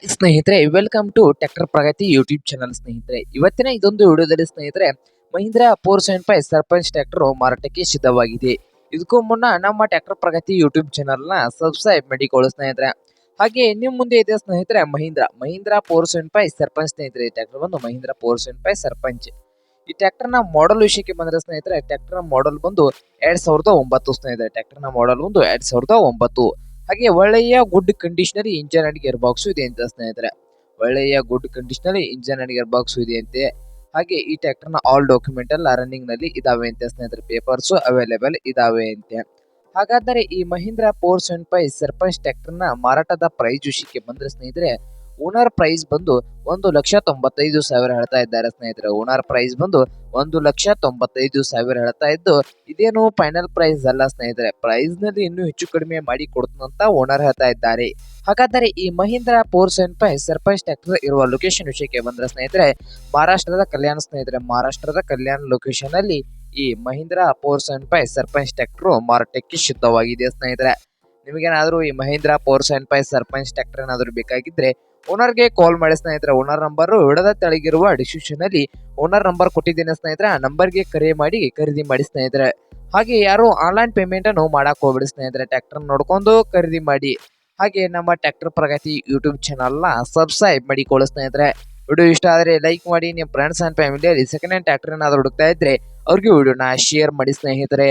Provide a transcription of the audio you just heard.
ಸ್ನೇಹಿತರೆ, welcome to tractor Pragati YouTube channel. ಸ್ನೇಹಿತರೆ, ಇವತ್ತಿನ ಇದೊಂದು ವಿಡಿಯೋದಲ್ಲಿ ಸ್ನೇಹಿತರೆ, ಮಹೀಂದ್ರಾ 475 ಸರ್ಪಂಚ್ ಟ್ರ್ಯಾಕ್ಟರ್ ಮಾರಾಟಕ್ಕೆ ಸಿದ್ಧವಾಗಿದೆ. ಇದಕ್ಕೂ ಮುನ್ನ ನಮ್ಮ ಟ್ರ್ಯಾಕ್ಟರ್ ಪ್ರಗತಿ ಯೂಟ್ಯೂಬ್ ಚಾನಲ್ ನ ಸಬ್ಸ್ಕ್ರೈಬ್ ಮಾಡಿಕೊಳ್ಳಿ ಸ್ನೇಹಿತರೆ. ಹಾಗೆ ನಿಮ್ ಮುಂದೆ ಇದೆ ಸ್ನೇಹಿತರೆ ಮಹೀಂದ್ರಾ 475 ಸರ್ಪಂಚ್. ಸ್ನೇಹಿತರೆ, ಈ ಟ್ರ್ಯಾಕ್ಟರ್ ಬಂದು ಮಹೀಂದ್ರಾ 475 ಸರ್ಪಂಚ್. ಈ ಟ್ರ್ಯಾಕ್ಟರ್ ನ ಮಾಡಲ್ ವಿಷಯಕ್ಕೆ ಬಂದ್ರೆ ಸ್ನೇಹಿತರೆ, ಟ್ರ್ಯಾಕ್ಟರ್ ಮಾಡಲ್ ಬಂದು 2009 ಸ್ನೇಹಿತರೆ. ಟ್ರ್ಯಾಕ್ಟರ್ ನ ಮಾಡಲ್ ಬಂದು 2009. ಹಾಗೆ ಒಳ್ಳೆಯ ಗುಡ್ ಕಂಡೀಷನರಿ ಇಂಜನ್ ಅಂಡ್ ಗೇರ್ ಬಾಕ್ಸ್ ಇದೆ ಅಂತ ಸ್ನೇಹಿತರೆ. ಒಳ್ಳೆಯ ಗುಡ್ ಕಂಡೀಷನರಿ ಇಂಜನ್ ಅಂಡ್ ಗೇರ್ ಬಾಕ್ಸ್ ಇದೆ ಅಂತೆ. ಹಾಗೆ ಈ ಟ್ರ್ಯಾಕ್ಟರ್ ನ ಆಲ್ ಡಾಕ್ಯುಮೆಂಟ್ ಎಲ್ಲ ರನ್ನಿಂಗ್ ನಲ್ಲಿ ಇದಾವೆ ಅಂತೆ ಸ್ನೇಹಿತರೆ. ಪೇಪರ್ಸ್ ಅವೈಲೇಬಲ್ ಇದಾವೆ ಅಂತೆ. ಹಾಗಾದರೆ ಈ ಮಹೀಂದ್ರಾ 475 ಸರ್ಪಂಚ್ ಟ್ರ್ಯಾಕ್ಟರ್ ನ ಮಾರಾಟದ ಪ್ರೈಸ್ ವಿಷಯಕ್ಕೆ ಬಂದ್ರೆ ಸ್ನೇಹಿತರೆ, ಓನರ್ ಪ್ರೈಸ್ ಬಂದು 1,95,000 ಹೇಳ್ತಾ ಇದ್ದಾರೆ ಸ್ನೇಹಿತರೆ. ಓನರ್ ಪ್ರೈಸ್ ಬಂದು 1,95,000 ಹೇಳ್ತಾ ಇದ್ದು, ಇದೇನು ಫೈನಲ್ ಪ್ರೈಸ್ ಅಲ್ಲ ಸ್ನೇಹಿತರೆ. ಪ್ರೈಸ್ ನಲ್ಲಿ ಇನ್ನೂ ಹೆಚ್ಚು ಕಡಿಮೆ ಮಾಡಿ ಕೊಡ್ತಂತ ಓನರ್ ಹೇಳ್ತಾ ಇದ್ದಾರೆ. ಹಾಗಾದರೆ ಈ ಮಹೀಂದ್ರಾ 475 ಸರ್ಪಂಚ್ ಟ್ರ್ಯಾಕ್ಟರ್ ಇರುವ ಲೊಕೇಶನ್ ವಿಷಯಕ್ಕೆ ಬಂದ್ರೆ ಸ್ನೇಹಿತರೆ, ಮಹಾರಾಷ್ಟ್ರದ ಕಲ್ಯಾಣ ಸ್ನೇಹಿತರೆ. ಮಹಾರಾಷ್ಟ್ರದ ಕಲ್ಯಾಣ ಲೊಕೇಶನ್ ಅಲ್ಲಿ ಈ ಮಹೀಂದ್ರಾ 475 ಸರ್ಪಂಚ್ ಟ್ರ್ಯಾಕ್ಟರ್ ಮಾರಾಟಕ್ಕೆ ಸಿದ್ಧವಾಗಿದೆ ಸ್ನೇಹಿತರೆ. ನಿಮಗೇನಾದ್ರೂ ಈ ಮಹೀಂದ್ರಾ 475 ಸರ್ಪಂಚ್ ಟ್ರ್ಯಾಕ್ಟರ್ ಏನಾದ್ರು ಬೇಕಾಗಿದ್ರೆ ಓನರ್ಗೆ ಕಾಲ್ ಮಾಡಿ ಸ್ನೇಹಿತರೆ. ಓನರ್ ನಂಬರ್ ವಿಡದ ತೆಳಗಿರುವ ಡಿಸ್ಕ್ರಿಪ್ಷನ್ ಅಲ್ಲಿ ಓನರ್ ನಂಬರ್ ಕೊಟ್ಟಿದ್ದೇನೆ ಸ್ನೇಹಿತರೆ. ಆ ನಂಬರ್ಗೆ ಕರೆ ಮಾಡಿ ಖರೀದಿ ಮಾಡಿ ಸ್ನೇಹಿತರೆ. ಹಾಗೆ ಯಾರು ಆನ್ಲೈನ್ ಪೇಮೆಂಟ್ ಅನ್ನು ಮಾಡಕ್ ಹೋಗ್ಬಿಡಿ ಸ್ನೇಹಿತರೆ. ಟ್ರ್ಯಾಕ್ಟರ್ ನೋಡ್ಕೊಂಡು ಖರೀದಿ ಮಾಡಿ. ಹಾಗೆ ನಮ್ಮ ಟ್ರ್ಯಾಕ್ಟರ್ ಪ್ರಗತಿ ಯೂಟ್ಯೂಬ್ ಚಾನಲ್ ನ ಸಬ್ಸ್ಕ್ರೈಬ್ ಮಾಡಿಕೊಳ್ಳಿ ಸ್ನೇಹಿತರೆ. ವಿಡಿಯೋ ಇಷ್ಟ ಆದ್ರೆ ಲೈಕ್ ಮಾಡಿ. ನಿಮ್ಮ ಫ್ರೆಂಡ್ಸ್ ಅಂಡ್ ಫ್ಯಾಮಿಲಿಯಲ್ಲಿ ಸೆಕೆಂಡ್ ಹ್ಯಾಂಡ್ ಟ್ರ್ಯಾಕ್ಟರ್ ಏನಾದ್ರು ಹುಡುಕ್ತಾ ಇದ್ರೆ ಅವ್ರಿಗೆ ವಿಡಿಯೋನ ಶೇರ್ ಮಾಡಿ ಸ್ನೇಹಿತರೆ.